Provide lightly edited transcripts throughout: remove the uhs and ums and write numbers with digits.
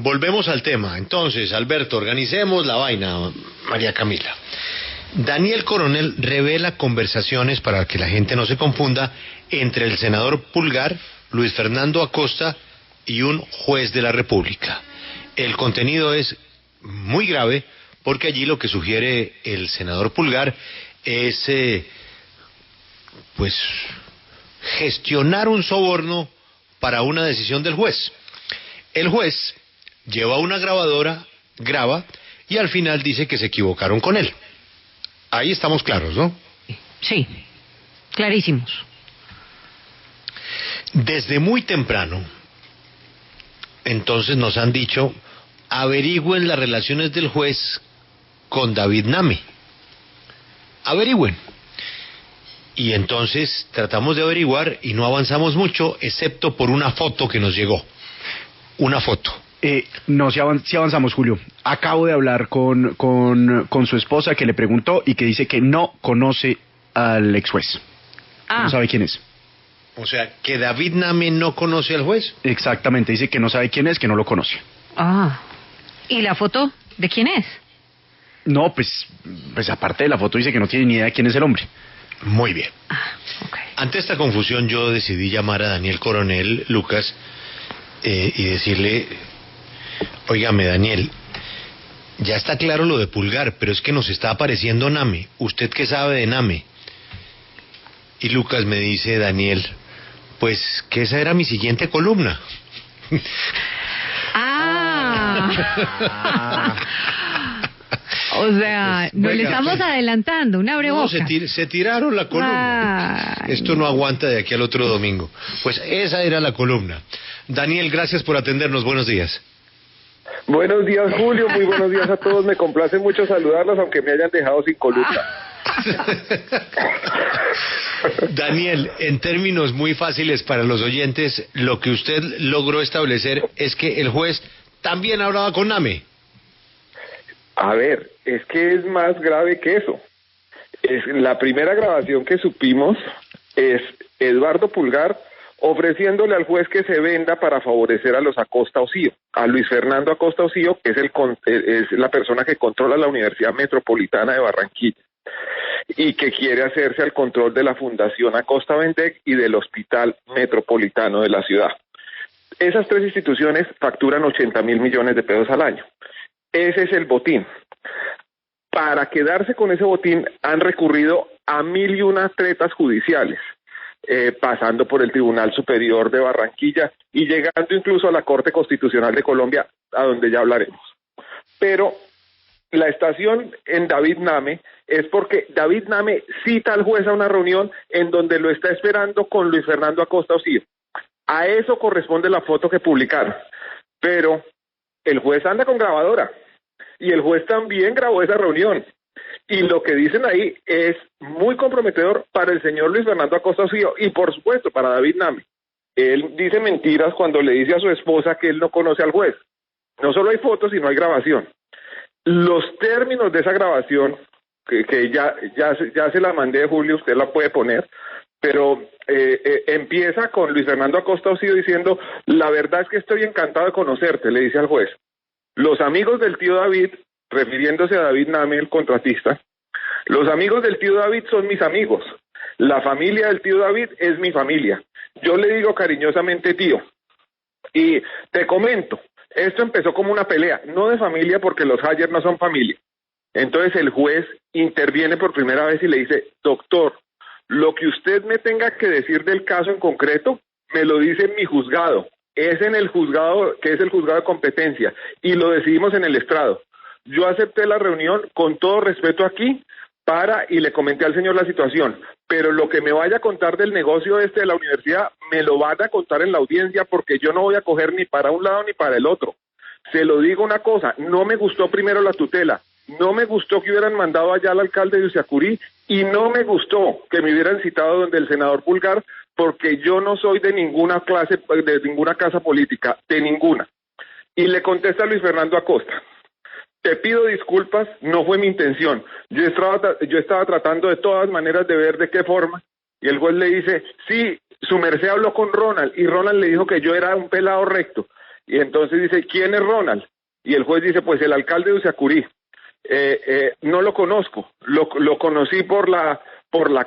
Volvemos al tema. Entonces, Alberto, organicemos la vaina, María Camila. Daniel Coronel revela conversaciones, para que la gente no se confunda, entre el senador Pulgar, Luis Fernando Acosta y un juez de la República. El contenido es muy grave porque allí lo que sugiere el senador Pulgar es pues gestionar un soborno para una decisión del juez. El juez lleva una grabadora, graba y al final dice que se equivocaron con él. Ahí estamos claros, ¿no? Sí, clarísimos. Desde muy temprano, entonces nos han dicho, averigüen las relaciones del juez con David Name. Averigüen. Y entonces tratamos de averiguar y no avanzamos mucho, excepto por una foto que nos llegó. Una foto. No, sí avanzamos, Julio. Acabo de hablar con su esposa, que le preguntó y que dice que no conoce al ex juez. No sabe quién es. O sea, que David Name no conoce al juez. Exactamente, dice que no sabe quién es, que no lo conoce. ¿Y la foto de quién es? No, pues aparte de la foto dice que no tiene ni idea de quién es el hombre. Muy bien. Okay. Ante esta confusión yo decidí llamar a Daniel Coronel, Lucas, y decirle, óigame Daniel, ya está claro lo de Pulgar, pero es que nos está apareciendo Name. ¿Usted qué sabe de Name? Y Lucas me dice, Daniel, pues que esa era mi siguiente columna. O sea, nos le estamos adelantando, una abrebocas. No, se tiraron la columna. Esto no aguanta de aquí al otro domingo. Pues esa era la columna. Daniel, gracias por atendernos. Buenos días. Buenos días, Julio. Muy buenos días a todos. Me complace mucho saludarlos, aunque me hayan dejado sin columna. Daniel, en términos muy fáciles para los oyentes, lo que usted logró establecer es que el juez también hablaba con Name. A ver, es que es más grave que eso. La primera grabación que supimos es Eduardo Pulgar ofreciéndole al juez que se venda para favorecer a los Acosta Osío, a Luis Fernando Acosta Osío, que es la persona que controla la Universidad Metropolitana de Barranquilla y que quiere hacerse al control de la Fundación Acosta Vendec y del Hospital Metropolitano de la ciudad. Esas tres instituciones facturan 80.000 millones de pesos al año. Ese es el botín. Para quedarse con ese botín han recurrido a 1.001 tretas judiciales, pasando por el Tribunal Superior de Barranquilla y llegando incluso a la Corte Constitucional de Colombia, a donde ya hablaremos. Pero la estación en David Name es porque David Name cita al juez a una reunión en donde lo está esperando con Luis Fernando Acosta Osío. A eso corresponde la foto que publicaron. Pero el juez anda con grabadora y el juez también grabó esa reunión. Y lo que dicen ahí es muy comprometedor para el señor Luis Fernando Acosta Osío y por supuesto para David Name. Él dice mentiras cuando le dice a su esposa que él no conoce al juez. No solo hay fotos, sino hay grabación. Los términos de esa grabación, que ya se la mandé, Julio, usted la puede poner, pero empieza con Luis Fernando Acosta Osío diciendo, la verdad es que estoy encantado de conocerte, le dice al juez. Los amigos del tío David, refiriéndose a David Name, el contratista, los amigos del tío David son mis amigos, la familia del tío David es mi familia, yo le digo cariñosamente tío, y te comento, esto empezó como una pelea, no de familia porque los Hayer no son familia. Entonces el juez interviene por primera vez y le dice, doctor, lo que usted me tenga que decir del caso en concreto, me lo dice en mi juzgado, es en el juzgado, que es el juzgado de competencia, y lo decidimos en el estrado. Yo acepté la reunión con todo respeto aquí, y le comenté al señor la situación, pero lo que me vaya a contar del negocio de la universidad, me lo van a contar en la audiencia, porque yo no voy a coger ni para un lado ni para el otro. Se lo digo una cosa, no me gustó primero la tutela, no me gustó que hubieran mandado allá al alcalde de Usiacurí, y no me gustó que me hubieran citado donde el senador Pulgar, porque yo no soy de ninguna casa política, de ninguna. Y le contesta a Luis Fernando Acosta, te pido disculpas, no fue mi intención. Yo estaba tratando de todas maneras de ver de qué forma. Y el juez le dice, sí, su merced habló con Ronald, y Ronald le dijo que yo era un pelado recto. Y entonces dice, ¿quién es Ronald? Y el juez dice, pues el alcalde de Usacurí. No lo conozco, lo conocí por la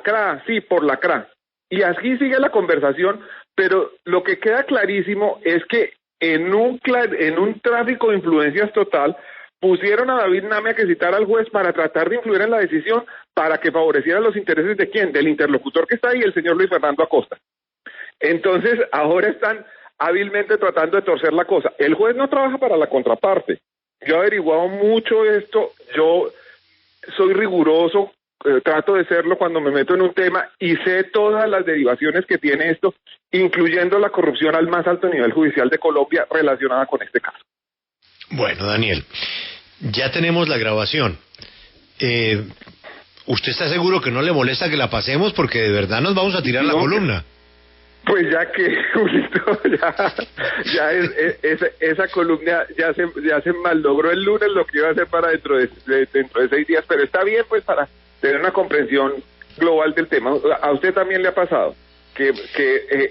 CRA, sí, por la CRA. Y así sigue la conversación, pero lo que queda clarísimo es que en un tráfico de influencias total, pusieron a David Name a que citara al juez para tratar de influir en la decisión para que favoreciera los intereses de ¿quién? Del interlocutor que está ahí, el señor Luis Fernando Acosta. Entonces, ahora están hábilmente tratando de torcer la cosa. El juez no trabaja para la contraparte. Yo he averiguado mucho esto, yo soy riguroso, trato de serlo cuando me meto en un tema y sé todas las derivaciones que tiene esto, incluyendo la corrupción al más alto nivel judicial de Colombia relacionada con este caso. Bueno, Daniel, ya tenemos la grabación. ¿Usted está seguro que no le molesta que la pasemos? Porque de verdad nos vamos a tirar la columna. Pues ya que, Julito, esa columna ya se mallogró el lunes lo que iba a hacer para dentro de 6 días, pero está bien pues para tener una comprensión global del tema. A usted también le ha pasado que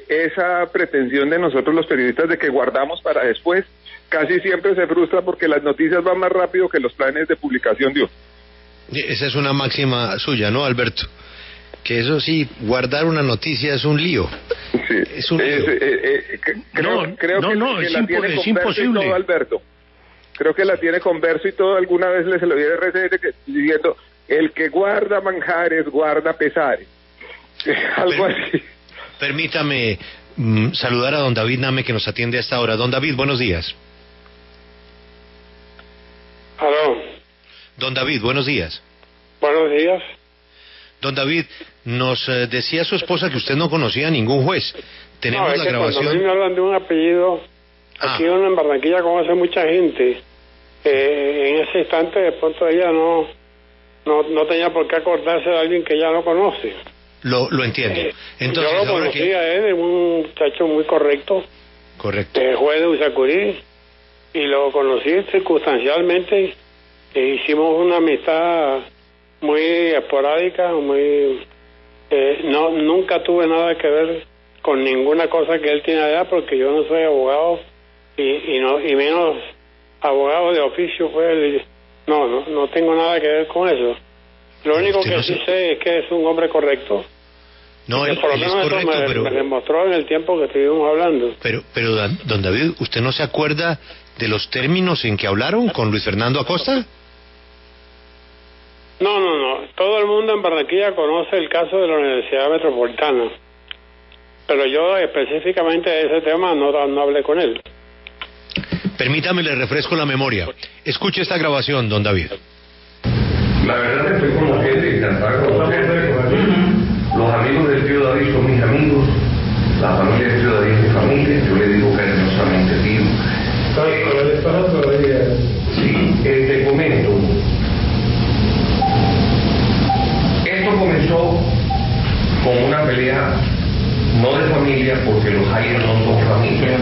esa pretensión de nosotros los periodistas de que guardamos para después casi siempre se frustra porque las noticias van más rápido que los planes de publicación de uno. Esa es una máxima suya, ¿no, Alberto? Que eso sí, guardar una noticia es un lío. Sí. Es un lío. Creo que la tiene con verso y todo, Alberto. Creo que la tiene con verso y todo. Alguna vez se lo vi de RCN diciendo, el que guarda manjares, guarda pesares. Algo así. Permítame saludar a don David Name, que nos atiende a esta hora. Don David, buenos días. Aló. Don David, buenos días. Buenos días. Don David, nos decía su esposa que usted no conocía a ningún juez. Tenemos la grabación. Cuando a mí me hablan de un apellido, aquí uno en Barranquilla conoce mucha gente. En ese instante, de pronto ella no tenía por qué acordarse de alguien que ya no conoce. Lo entiendo. Entonces, yo lo conocí a él, es un muchacho muy correcto. Correcto. Juez de Usacurí, y lo conocí circunstancialmente. Hicimos una amistad muy esporádica, nunca tuve nada que ver con ninguna cosa que él tiene allá, porque yo no soy abogado y menos abogado de oficio. No tengo nada que ver con eso. Lo único que sí sé es que es un hombre correcto. No, él por lo menos es correcto, me demostró en el tiempo que estuvimos hablando. Pero don David, ¿usted no se acuerda de los términos en que hablaron con Luis Fernando Acosta? No. Todo el mundo en Barranquilla conoce el caso de la Universidad Metropolitana. Pero yo específicamente de ese tema no hablé con él. Permítame, le refresco la memoria. Escuche esta grabación, don David. La verdad estoy conociendo y encantado de conocer. Los amigos del tío David son mis amigos. La familia del tío David es mi familia. Yo le digo cariñosamente tío. Sí, te comento. Esto comenzó con una pelea no de familia, porque los Hayes no son familia.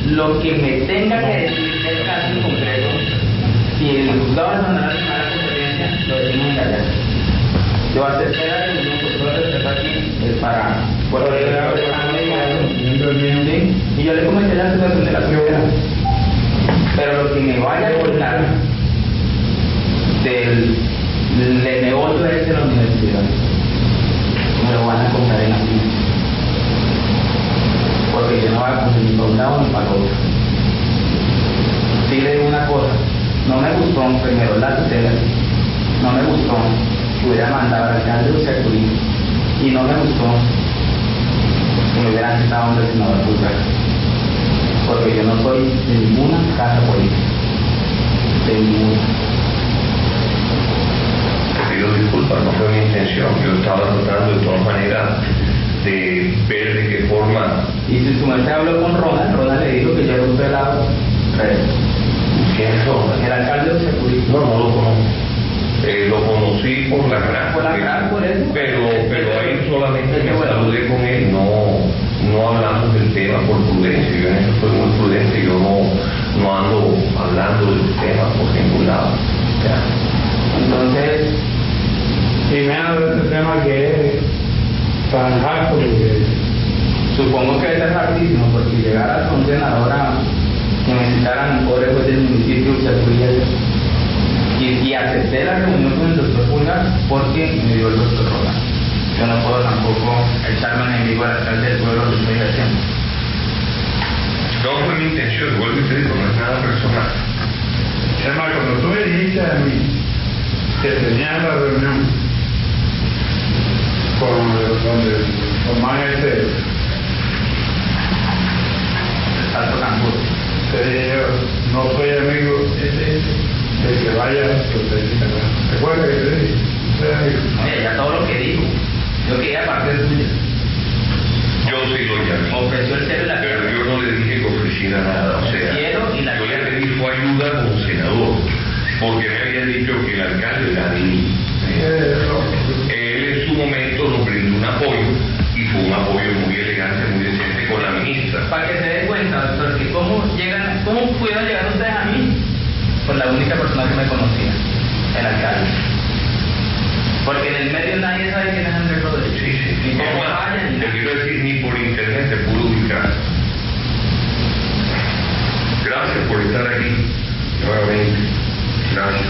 Lo que me tenga que decir el caso en concreto, si el juzgado de mandar a la competencia, lo decimos en callar. Yo voy a hacer espera que el control de respeto aquí es para poder y yo le comenté la situación de la sociedad. Pero lo que me vaya a contar del negocio de la universidad, me lo van a contar en la vida. Porque yo no voy a conseguir para un lado ni para el otro. Sí le digo una cosa, no me gustó primero la tutela, no me gustó que hubiera mandado al alcalde de Usacurí, y no me gustó que me hubieran citado a un senador público, porque yo no soy de ninguna casa política, de ninguna. Te pido disculpas, no fue mi intención. Yo estaba tratando de todas maneras de ver de qué forma. Y si su merced habló con Ronald le dijo que yo era un pelado. ¿Quién es Ronald? El alcalde de Usacurí. No lo conozco. Lo conocí por la gran. Por la gran, por eso. Pero ahí solamente me saludé con él, no hablamos del tema por prudencia. Yo en eso soy muy prudente, yo no ando hablando del tema por ningún lado. ¿Ya? Entonces, y menos de este tema que es tan harto, porque Supongo que debe ser hartísimo, porque llegar a un senador que necesitaran un pobre juez del municipio y acepté la reunión con el doctor Pulgar porque me dio el doctor Rojas. Yo no puedo tampoco echarme enemigo al alcalde del pueblo, lo estoy haciendo. No fue mi intención, vuelvo y te digo, no es nada personal. Chema, cuando tú me dijiste a mí que tenías la reunión con más gente, Alto Cancún. te dije, no soy amigo de que vaya, recuerda que te dije, no soy amigo. Oye, ya todo lo que dijo, yo quería parte de suya. Yo sí lo llamé. Ofreció el cielo y la Pero tierra. yo no le dije que ofreciera nada, o sea, Cielo y la yo le tierra. pedí fue ayuda como senador, porque me había dicho que el alcalde era de mí. Él en su momento nos brindó un apoyo, y fue un apoyo muy elegante, muy decente con la ministra. Para que se den cuenta, doctor, que cómo pudieron llegar ustedes a mí, pues la única persona que me conocía, el alcalde. Porque en el medio nadie sabe quién es Andrés Rodríguez. Sí. Ni cómo Es más, vaya, ni te nada. quiero decir, ni por internet te pudo ubicar. Gracias por estar aquí, nuevamente. Gracias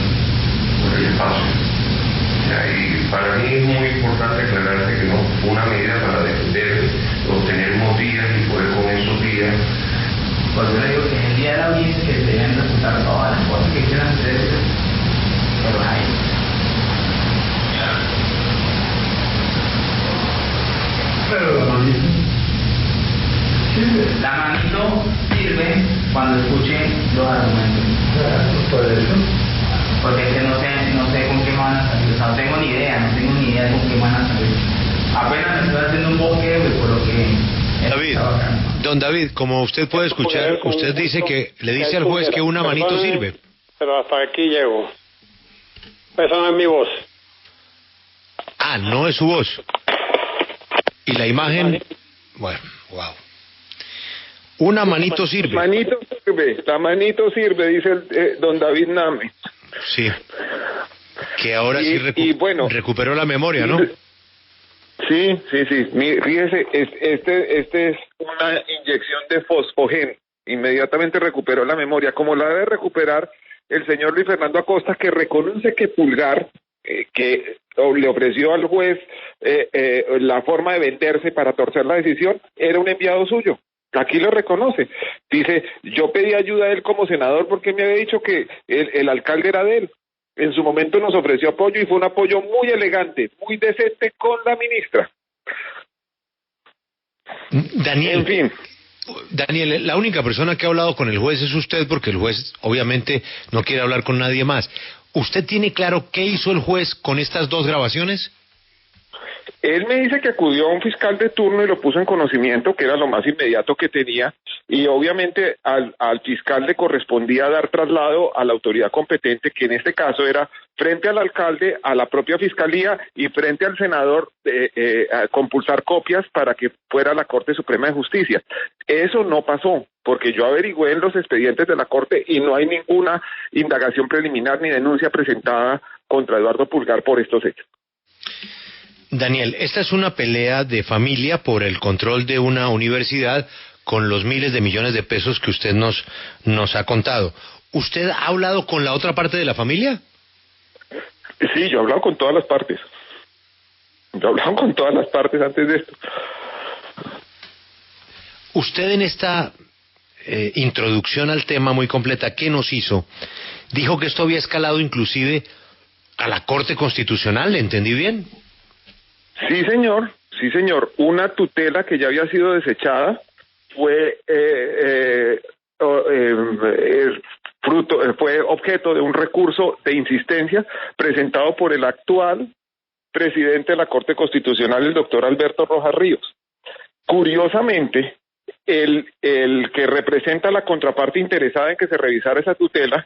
por el espacio. Y para mí es muy importante aclararte que no fue una medida para defender, obtener unos días y poder con esos días. Pues yo le digo que el día de la audiencia que deben refutar todas las cosas que quieran hacer, pero hay. Pero la manito sirve. La manito sirve cuando escuchen los argumentos. Por eso. Porque es que no sé con qué van a salir. O sea, no tengo ni idea con qué van a salir. Apenas me estoy haciendo un bosque, por lo que... David, don David, como usted puede escuchar, usted dice que le dice al juez que una manito sirve. Pero hasta aquí llego. Esa no es mi voz. Ah, no es su voz. Y la imagen, bueno, wow. Una manito sirve. La manito sirve, dice don David Name. Sí. Que ahora sí bueno, recuperó la memoria, ¿no? Sí. Fíjese, este es una inyección de fosfogen. Inmediatamente recuperó la memoria, como la debe recuperar el señor Luis Fernando Acosta, que reconoce que Pulgar, que le ofreció al juez la forma de venderse para torcer la decisión, era un enviado suyo. Aquí lo reconoce. Dice, yo pedí ayuda a él como senador porque me había dicho que el alcalde era de él. En su momento nos ofreció apoyo y fue un apoyo muy elegante, muy decente con la ministra. Daniel, En fin. Daniel, la única persona que ha hablado con el juez es usted, porque el juez obviamente no quiere hablar con nadie más. ¿Usted tiene claro qué hizo el juez con estas dos grabaciones? Él me dice que acudió a un fiscal de turno y lo puso en conocimiento, que era lo más inmediato que tenía, y obviamente al fiscal le correspondía dar traslado a la autoridad competente, que en este caso era frente al alcalde, a la propia fiscalía y frente al senador, a compulsar copias para que fuera a la Corte Suprema de Justicia. Eso no pasó, porque yo averigüé en los expedientes de la Corte y no hay ninguna indagación preliminar ni denuncia presentada contra Eduardo Pulgar por estos hechos. Daniel, esta es una pelea de familia por el control de una universidad con los miles de millones de pesos que usted nos ha contado. ¿Usted ha hablado con la otra parte de la familia? Sí, yo he hablado con todas las partes. Yo he hablado con todas las partes antes de esto. Usted en esta introducción al tema muy completa que nos hizo, dijo que esto había escalado inclusive a la Corte Constitucional, ¿le entendí bien? Sí, señor. Una tutela que ya había sido desechada fue fue objeto de un recurso de insistencia presentado por el actual presidente de la Corte Constitucional, el doctor Alberto Rojas Ríos. Curiosamente, el que representa la contraparte interesada en que se revisara esa tutela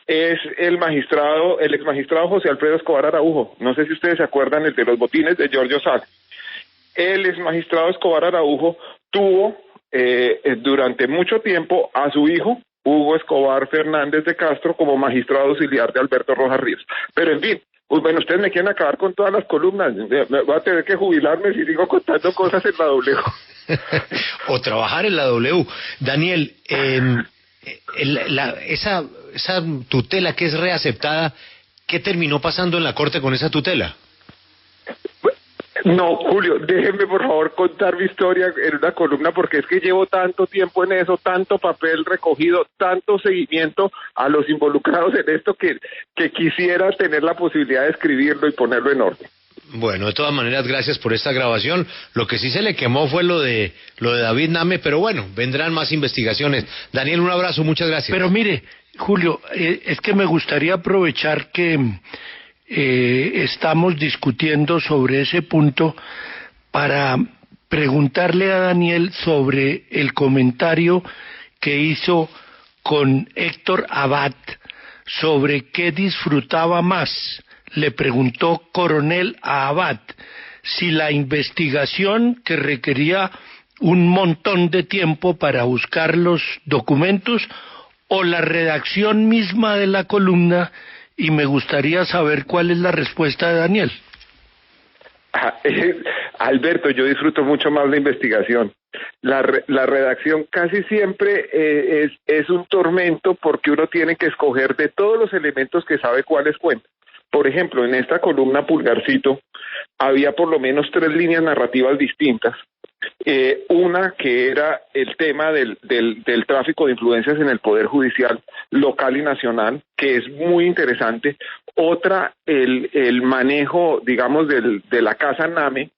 es el ex magistrado José Alfredo Escobar Araujo. No sé si ustedes se acuerdan, el de los botines de Giorgio Sala. El ex magistrado Escobar Araujo tuvo durante mucho tiempo a su hijo Hugo Escobar Fernández de Castro como magistrado auxiliar de Alberto Rojas Ríos. Pero en fin, pues bueno, ustedes me quieren acabar con todas las columnas. Voy a tener que jubilarme si sigo contando cosas en la W. O trabajar en la W. Daniel, esa tutela que es reaceptada, ¿qué terminó pasando en la Corte con esa tutela? No, Julio, déjenme por favor contar mi historia en una columna, porque es que llevo tanto tiempo en eso, tanto papel recogido, tanto seguimiento a los involucrados en esto que quisiera tener la posibilidad de escribirlo y ponerlo en orden. Bueno, de todas maneras, gracias por esta grabación. Lo que sí se le quemó fue lo de David Name, pero bueno, vendrán más investigaciones. Daniel, un abrazo, muchas gracias. Pero mire, Julio, es que me gustaría aprovechar que estamos discutiendo sobre ese punto para preguntarle a Daniel sobre el comentario que hizo con Héctor Abad sobre qué disfrutaba más. Le preguntó Coronel a Abad si la investigación que requería un montón de tiempo para buscar los documentos o la redacción misma de la columna, y me gustaría saber cuál es la respuesta de Daniel. Alberto, yo disfruto mucho más la investigación. La redacción casi siempre es un tormento, porque uno tiene que escoger de todos los elementos que sabe cuáles cuentan. Por ejemplo, en esta columna Pulgarcito había por lo menos 3 líneas narrativas distintas. Una que era el tema del tráfico de influencias en el Poder Judicial local y nacional, que es muy interesante. Otra, el manejo, digamos, de la Casa Name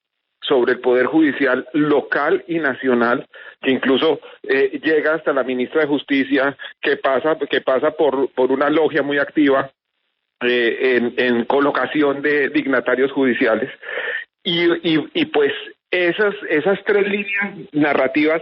sobre el Poder Judicial local y nacional, que incluso llega hasta la ministra de Justicia, que pasa por una logia muy activa en colocación de dignatarios judiciales. Y pues esas 3 líneas narrativas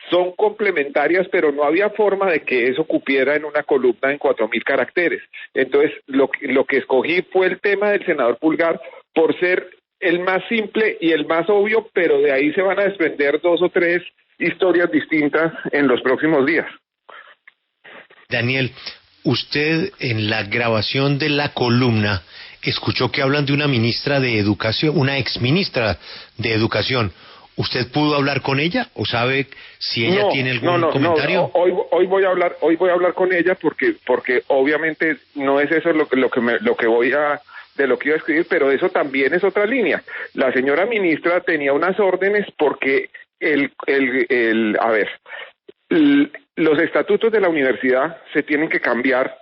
son complementarias, pero no había forma de que eso cupiera en una columna en 4.000 caracteres. Entonces, lo que escogí fue el tema del senador Pulgar, por ser el más simple y el más obvio, pero de ahí se van a desprender 2 o 3 historias distintas en los próximos días. Daniel, usted en la grabación de la columna escuchó que hablan de una ministra de Educación, una exministra de Educación. ¿Usted pudo hablar con ella o sabe si ella tiene algún comentario? No. Hoy voy a hablar con ella porque obviamente no es eso de lo que iba a escribir, pero eso también es otra línea. La señora ministra tenía unas órdenes porque los estatutos de la universidad se tienen que cambiar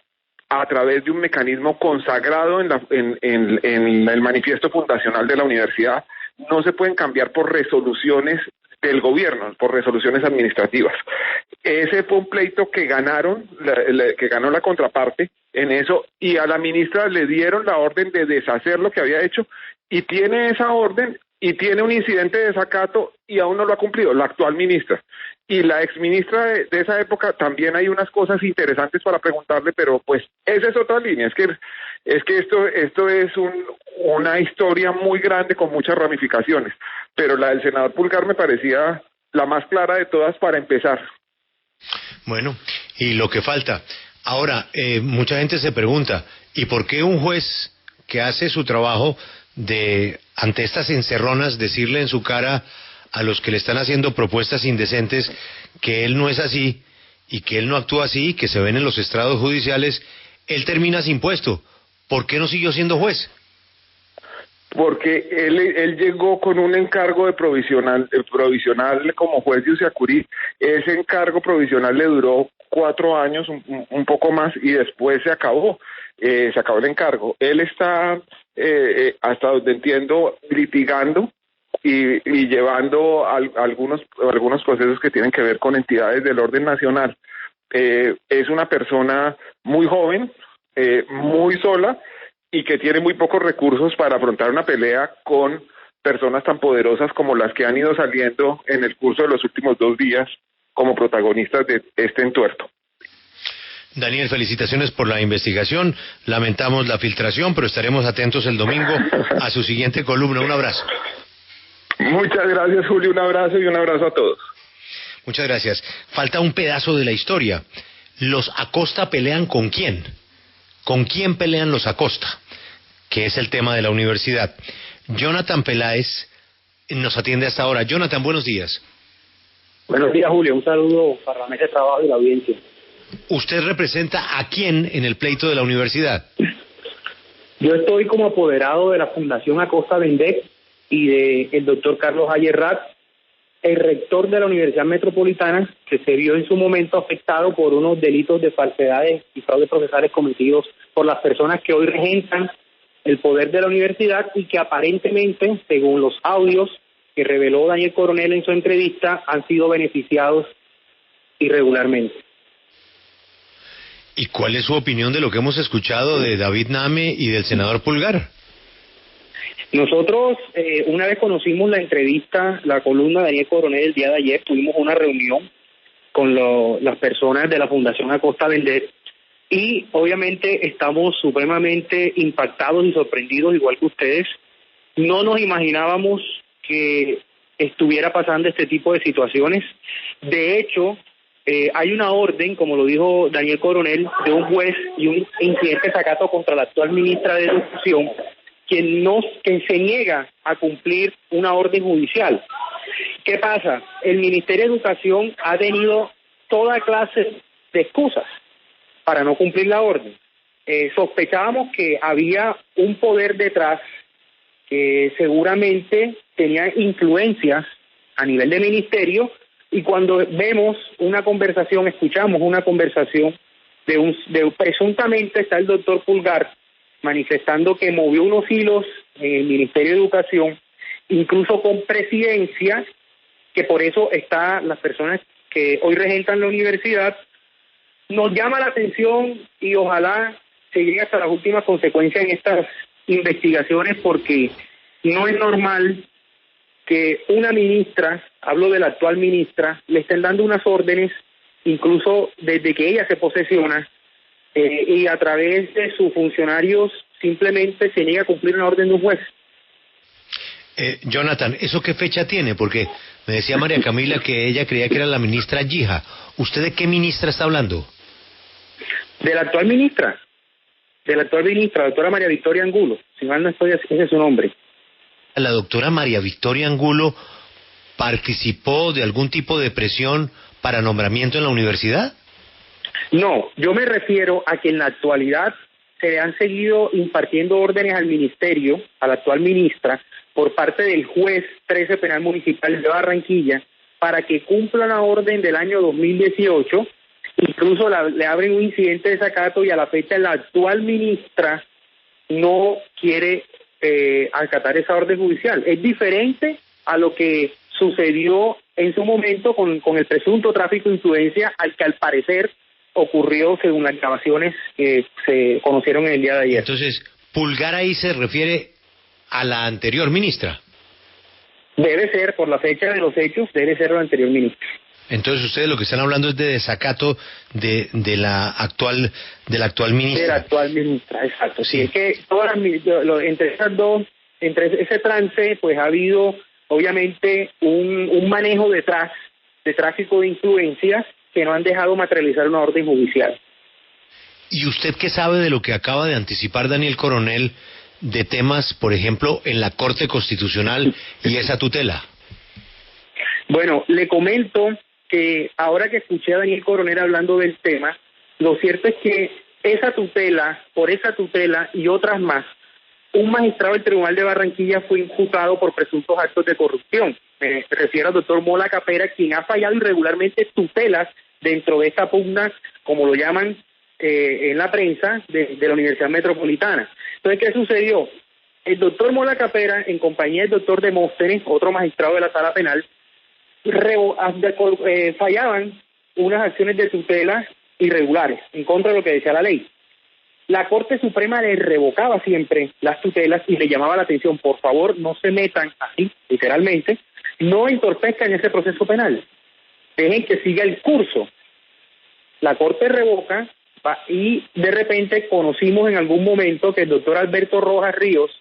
a través de un mecanismo consagrado en el manifiesto fundacional de la universidad. No se pueden cambiar por resoluciones del gobierno, por resoluciones administrativas. Ese fue un pleito que ganó la contraparte en eso, y a la ministra le dieron la orden de deshacer lo que había hecho, y tiene esa orden y tiene un incidente de desacato y aún no lo ha cumplido, la actual ministra. Y la exministra de esa época también hay unas cosas interesantes para preguntarle, pero pues esa es otra línea. Es que esto es una historia muy grande con muchas ramificaciones, pero la del senador Pulgar me parecía la más clara de todas para empezar. Bueno, y lo que falta. Ahora, mucha gente se pregunta, ¿y por qué un juez que hace su trabajo ante estas encerronas, decirle en su cara a los que le están haciendo propuestas indecentes que él no es así y que él no actúa así, que se ven en los estrados judiciales, él termina sin puesto? ¿Por qué no siguió siendo juez? Porque él llegó con un encargo de provisional como juez de Usiacurí. Ese encargo provisional le duró 4 años, un poco más, y después se acabó el encargo. Él está, hasta donde entiendo, litigando y llevando algunos procesos que tienen que ver con entidades del orden nacional. Es una persona muy joven, muy sola, y que tiene muy pocos recursos para afrontar una pelea con personas tan poderosas como las que han ido saliendo en el curso de los últimos 2 días como protagonistas de este entuerto. Daniel, felicitaciones por la investigación. Lamentamos la filtración, pero estaremos atentos el domingo a su siguiente columna. Un abrazo. Muchas gracias, Julio. Un abrazo y un abrazo a todos. Muchas gracias. Falta un pedazo de la historia. ¿los Acosta pelean con quién? ¿Con quién pelean los Acosta? Que es el tema de la universidad. Jonathan Peláez nos atiende hasta ahora. Jonathan, buenos días. Buenos días, Julio. Un saludo para la mesa de trabajo y la audiencia. ¿Usted representa a quién en el pleito de la universidad? Yo estoy como apoderado de la Fundación Acosta Vendec y del doctor Carlos Ayerrat, el rector de la Universidad Metropolitana, que se vio en su momento afectado por unos delitos de falsedades y fraudes procesales cometidos por las personas que hoy regentan el poder de la universidad y que aparentemente, según los audios que reveló Daniel Coronel en su entrevista, han sido beneficiados irregularmente. ¿Y cuál es su opinión de lo que hemos escuchado de David Name y del senador Pulgar? Nosotros, una vez conocimos la entrevista, la columna de Daniel Coronel el día de ayer, tuvimos una reunión con las personas de la Fundación Acosta Vendec y obviamente estamos supremamente impactados y sorprendidos, igual que ustedes. No nos imaginábamos que estuviera pasando este tipo de situaciones. De hecho, hay una orden, como lo dijo Daniel Coronel, de un juez y un incidente desacato contra la actual ministra de Educación, que se niega a cumplir una orden judicial. ¿Qué pasa? El Ministerio de Educación ha tenido toda clase de excusas para no cumplir la orden. Sospechábamos que había un poder detrás que seguramente tenía influencias a nivel de ministerio, y cuando vemos una conversación, escuchamos una conversación presuntamente está el doctor Pulgar manifestando que movió unos hilos en el Ministerio de Educación, incluso con presidencia, que por eso están las personas que hoy regentan la universidad. Nos llama la atención y ojalá se llegue hasta las últimas consecuencias en estas investigaciones, porque no es normal que una ministra, hablo de la actual ministra, le estén dando unas órdenes, incluso desde que ella se posesiona, y a través de sus funcionarios simplemente se niega a cumplir una orden de un juez. Jonathan, ¿eso qué fecha tiene? Porque me decía María Camila que ella creía que era la ministra Yija. ¿Usted de qué ministra está hablando? De la actual ministra, la doctora María Victoria Angulo, si mal no estoy, ese es su nombre. ¿La doctora María Victoria Angulo participó de algún tipo de presión para nombramiento en la universidad? No, yo me refiero a que en la actualidad se le han seguido impartiendo órdenes al ministerio, a la actual ministra, por parte del juez 13 Penal Municipal de Barranquilla, para que cumpla la orden del año 2018, incluso le abren un incidente de desacato y a la fecha la actual ministra no quiere acatar esa orden judicial. Es diferente a lo que sucedió en su momento con el presunto tráfico de influencia, al que al parecer ocurrió según las grabaciones que se conocieron en el día de ayer. Entonces, Pulgar ahí se refiere a la anterior ministra. Debe ser, por la fecha de los hechos, debe ser la anterior ministra. Entonces ustedes lo que están hablando es de desacato de la actual ministra. De la actual ministra, exacto. Sí, es que todas entre ese trance, pues ha habido obviamente un manejo detrás de tráfico de influencias que no han dejado materializar una orden judicial. ¿Y usted qué sabe de lo que acaba de anticipar Daniel Coronel de temas, por ejemplo, en la Corte Constitucional y esa tutela? Bueno, le comento que ahora que escuché a Daniel Coronel hablando del tema, lo cierto es que por esa tutela y otras más, un magistrado del Tribunal de Barranquilla fue imputado por presuntos actos de corrupción. Me refiero al doctor Mola Capera, quien ha fallado irregularmente tutelas dentro de esta pugna, como lo llaman en la prensa, de la Universidad Metropolitana. Entonces, ¿qué sucedió? El doctor Mola Capera, en compañía del doctor Demóstenes, otro magistrado de la Sala Penal, fallaban unas acciones de tutela irregulares, en contra de lo que decía la ley. La Corte Suprema le revocaba siempre las tutelas y le llamaba la atención: por favor, no se metan así, literalmente, no entorpezcan ese proceso penal, dejen que siga el curso. La Corte revoca y de repente conocimos en algún momento que el doctor Alberto Rojas Ríos,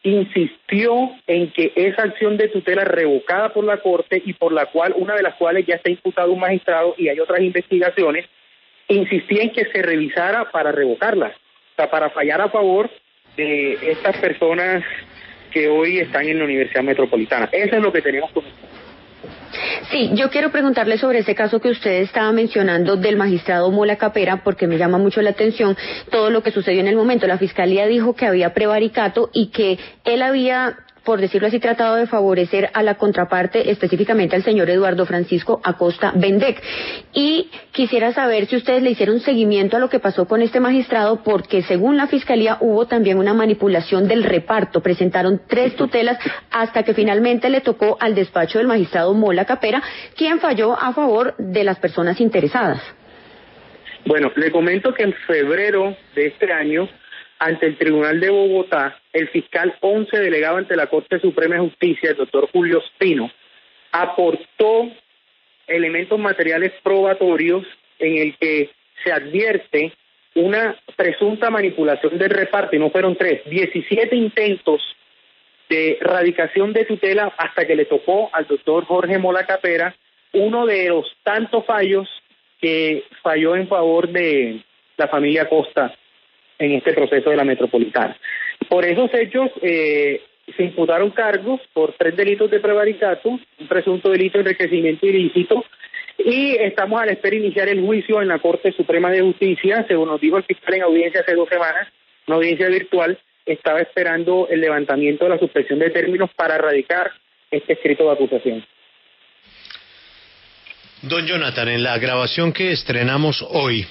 insistió en que esa acción de tutela revocada por la Corte y por la cual, una de las cuales ya está imputado un magistrado y hay otras investigaciones, insistía en que se revisara para revocarla, o sea, para fallar a favor de estas personas que hoy están en la Universidad Metropolitana. Eso es lo que tenemos con usted. Sí, yo quiero preguntarle sobre ese caso que usted estaba mencionando del magistrado Mola Capera, porque me llama mucho la atención todo lo que sucedió en el momento. La Fiscalía dijo que había prevaricato y que él había, por decirlo así, tratado de favorecer a la contraparte, específicamente al señor Eduardo Francisco Acosta Vendec. Y quisiera saber si ustedes le hicieron seguimiento a lo que pasó con este magistrado, porque según la Fiscalía hubo también una manipulación del reparto. Presentaron 3 tutelas hasta que finalmente le tocó al despacho del magistrado Mola Capera, quien falló a favor de las personas interesadas. Bueno, le comento que en febrero de este año, ante el Tribunal de Bogotá, el fiscal 11 delegado ante la Corte Suprema de Justicia, el doctor Julio Espino, aportó elementos materiales probatorios en el que se advierte una presunta manipulación del reparto, y no fueron 3, 17 intentos de radicación de tutela hasta que le tocó al doctor Jorge Mola Capera uno de los tantos fallos que falló en favor de la familia Acosta en este proceso de la Metropolitana. Por esos hechos se imputaron cargos por 3 delitos de prevaricato, un presunto delito de enriquecimiento ilícito, y estamos a la espera de iniciar el juicio en la Corte Suprema de Justicia. Según nos dijo el fiscal en audiencia hace 2 semanas, una audiencia virtual, estaba esperando el levantamiento de la suspensión de términos para radicar este escrito de acusación. Don Jonathan, en la grabación que estrenamos hoy,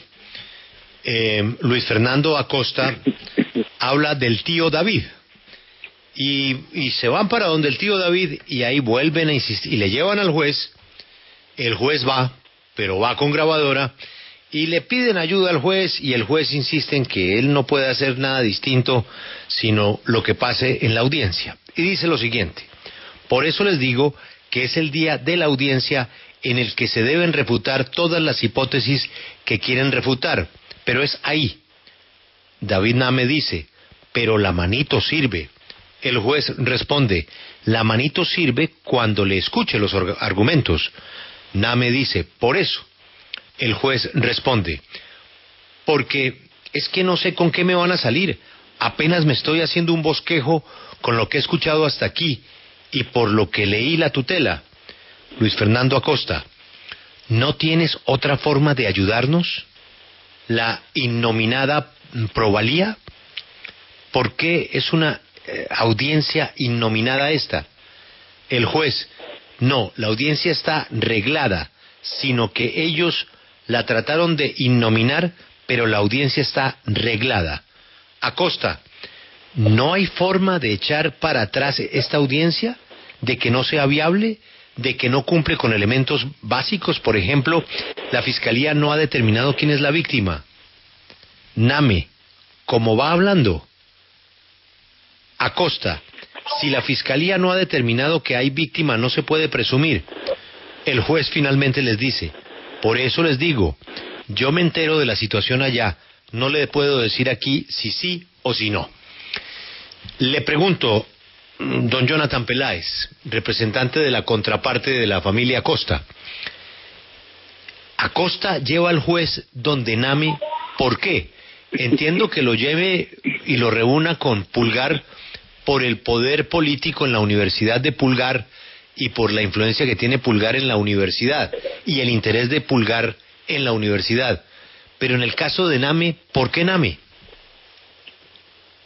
Luis Fernando Acosta habla del tío David y se van para donde el tío David y ahí vuelven a insistir y le llevan al juez. El juez va, pero va con grabadora y le piden ayuda al juez y el juez insiste en que él no puede hacer nada distinto sino lo que pase en la audiencia y dice lo siguiente: por eso les digo que es el día de la audiencia en el que se deben refutar todas las hipótesis que quieren refutar. Pero es ahí. David Name dice, pero la manito sirve. El juez responde, la manito sirve cuando le escuche los argumentos. Name dice, por eso. El juez responde, porque es que no sé con qué me van a salir. Apenas me estoy haciendo un bosquejo con lo que he escuchado hasta aquí y por lo que leí la tutela. Luis Fernando Acosta, ¿no tienes otra forma de ayudarnos? ¿La innominada provalía? ¿Por qué es una audiencia innominada esta? El juez, no, la audiencia está reglada, sino que ellos la trataron de innominar, pero la audiencia está reglada. Acosta, ¿no hay forma de echar para atrás esta audiencia? ¿De que no sea viable? ¿De que no cumple con elementos básicos? Por ejemplo, la Fiscalía no ha determinado quién es la víctima. Name, ¿cómo va hablando? Acosta, si la Fiscalía no ha determinado que hay víctima, no se puede presumir. El juez finalmente les dice, por eso les digo, yo me entero de la situación allá, no le puedo decir aquí si sí o si no. Le pregunto, don Jonathan Peláez, representante de la contraparte de la familia Acosta. Acosta lleva al juez donde Name, ¿por qué? Entiendo que lo lleve y lo reúna con Pulgar por el poder político en la Universidad de Pulgar y por la influencia que tiene Pulgar en la universidad y el interés de Pulgar en la universidad. Pero en el caso de Name, ¿por qué Name?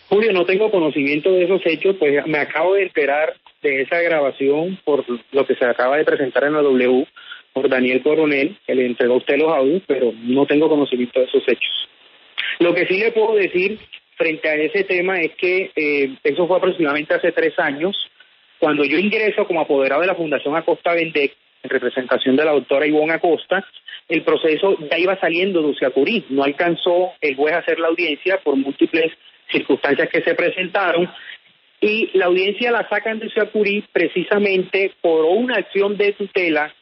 Julio, no tengo conocimiento de esos hechos, pues me acabo de enterar de esa grabación por lo que se acaba de presentar en la W por Daniel Coronel, que le entregó a usted los audios, pero no tengo conocimiento de esos hechos. Lo que sí le puedo decir frente a ese tema es que eso fue aproximadamente hace 3 años, cuando yo ingreso como apoderado de la Fundación Acosta Vendec, en representación de la doctora Ivonne Acosta. El proceso ya iba saliendo de Uciacurí, no alcanzó el juez a hacer la audiencia por múltiples circunstancias que se presentaron, y la audiencia la sacan de Uciacurí precisamente por una acción de tutela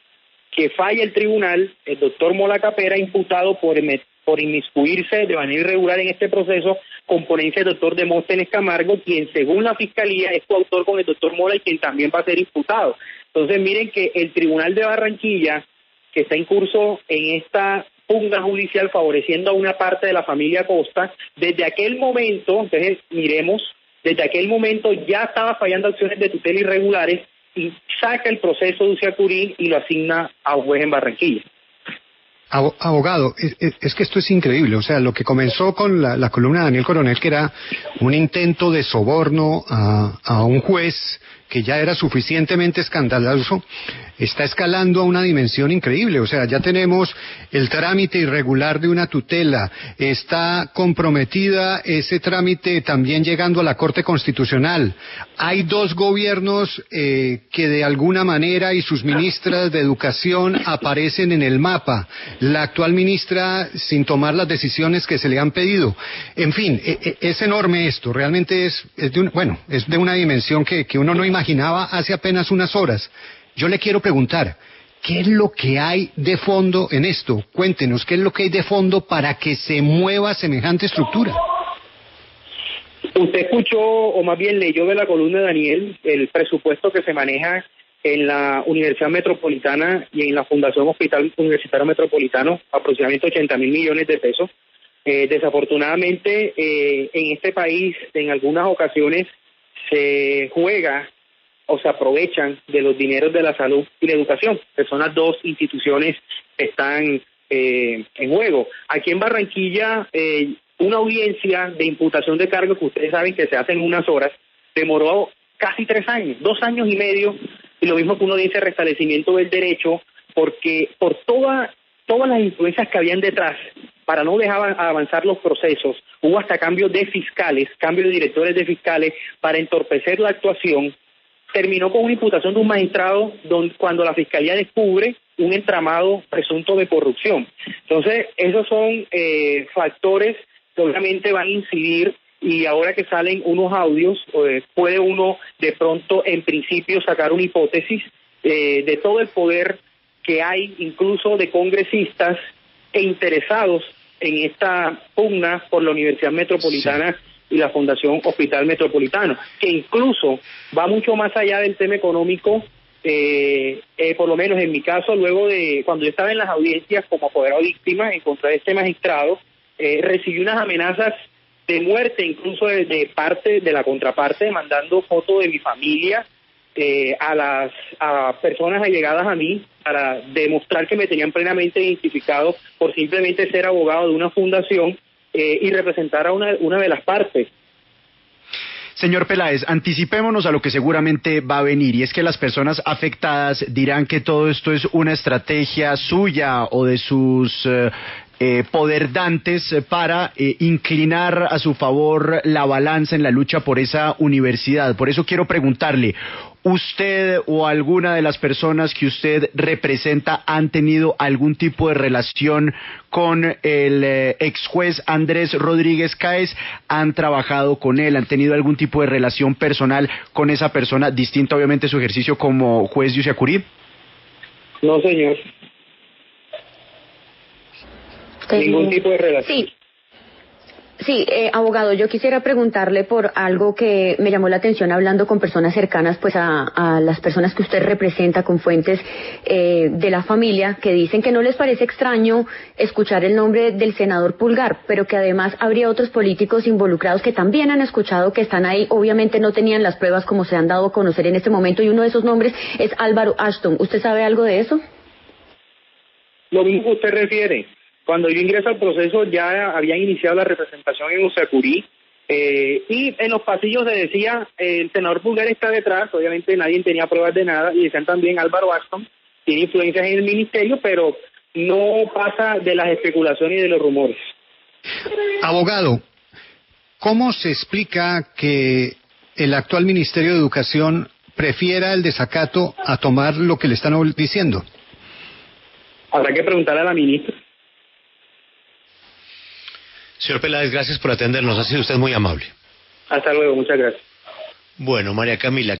que falla el tribunal, el doctor Mola Capera, imputado por inmiscuirse de manera irregular en este proceso, con ponencia del doctor Demóstenes Camargo, quien según la Fiscalía es coautor con el doctor Mola y quien también va a ser imputado. Entonces miren que el Tribunal de Barranquilla, que está en curso en esta pugna judicial favoreciendo a una parte de la familia Costa, desde aquel momento, entonces miremos, desde aquel momento ya estaba fallando acciones de tutela irregulares y saca el proceso de Uciacurí y lo asigna a un juez en Barranquilla. Abogado, es que esto es increíble, o sea, lo que comenzó con la columna de Daniel Coronel, que era un intento de soborno a un juez que ya era suficientemente escandaloso, está escalando a una dimensión increíble. O sea, ya tenemos el trámite irregular de una tutela, está comprometida ese trámite también llegando a la Corte Constitucional. Hay dos gobiernos que de alguna manera y sus ministras de Educación aparecen en el mapa. La actual ministra sin tomar las decisiones que se le han pedido. En fin, es enorme esto, realmente es de una dimensión que uno no imaginaba hace apenas unas horas. Yo le quiero preguntar, ¿qué es lo que hay de fondo en esto? Cuéntenos, ¿qué es lo que hay de fondo para que se mueva semejante estructura? Usted escuchó, o más bien leyó de la columna de Daniel, el presupuesto que se maneja en la Universidad Metropolitana y en la Fundación Hospital Universitario Metropolitano, aproximadamente 80.000 millones de pesos. Desafortunadamente, en este país, en algunas ocasiones, se juega o se aprovechan de los dineros de la salud y la educación, que son las dos instituciones que están en juego. Aquí en Barranquilla, una audiencia de imputación de cargos que ustedes saben que se hace en unas horas, demoró casi 3 años, 2 años y medio, y lo mismo que una audiencia de restablecimiento del derecho, porque por todas las influencias que habían detrás, para no dejar avanzar los procesos, hubo hasta cambios de fiscales, cambios de directores de fiscales, para entorpecer la actuación. Terminó con una imputación de un magistrado cuando la Fiscalía descubre un entramado presunto de corrupción. Entonces, esos son factores que obviamente van a incidir, y ahora que salen unos audios, puede uno de pronto, en principio, sacar una hipótesis de todo el poder que hay, incluso de congresistas e interesados en esta pugna por la Universidad Metropolitana. Sí. Y la Fundación Hospital Metropolitano, que incluso va mucho más allá del tema económico. Por lo menos en mi caso, luego de cuando yo estaba en las audiencias como apoderado víctima en contra de este magistrado, recibí unas amenazas de muerte, incluso de parte de la contraparte, mandando fotos de mi familia a personas allegadas a mí, para demostrar que me tenían plenamente identificado por simplemente ser abogado de una fundación y representar a una de las partes. Señor Peláez, anticipémonos a lo que seguramente va a venir, y es que las personas afectadas dirán que todo esto es una estrategia suya o de sus poderdantes para inclinar a su favor la balanza en la lucha por esa universidad. Por eso quiero preguntarle, ¿usted o alguna de las personas que usted representa han tenido algún tipo de relación con el ex juez Andrés Rodríguez Cáez? ¿Han trabajado con él? ¿Han tenido algún tipo de relación personal con esa persona, distinta obviamente a su ejercicio como juez de Uciacurí? No, señor. Ningún tipo de relación. Sí, abogado, yo quisiera preguntarle por algo que me llamó la atención hablando con personas cercanas pues a las personas que usted representa, con fuentes de la familia, que dicen que no les parece extraño escuchar el nombre del senador Pulgar, pero que además habría otros políticos involucrados que también han escuchado que están ahí. Obviamente no tenían las pruebas como se han dado a conocer en este momento, y uno de esos nombres es Álvaro Ashton. ¿Usted sabe algo de eso? Lo mismo que usted refiere. Cuando yo ingreso al proceso ya habían iniciado la representación en Uciacurí, y en los pasillos se decía, el senador Pulgar está detrás, obviamente nadie tenía pruebas de nada, y decían también Álvaro Ashton tiene influencias en el ministerio, pero no pasa de las especulaciones y de los rumores. Abogado, ¿cómo se explica que el actual Ministerio de Educación prefiera el desacato a tomar lo que le están diciendo? Habrá que preguntarle a la ministra. Señor Peláez, gracias por atendernos. Ha sido usted muy amable. Hasta luego, muchas gracias. Bueno, María Camila.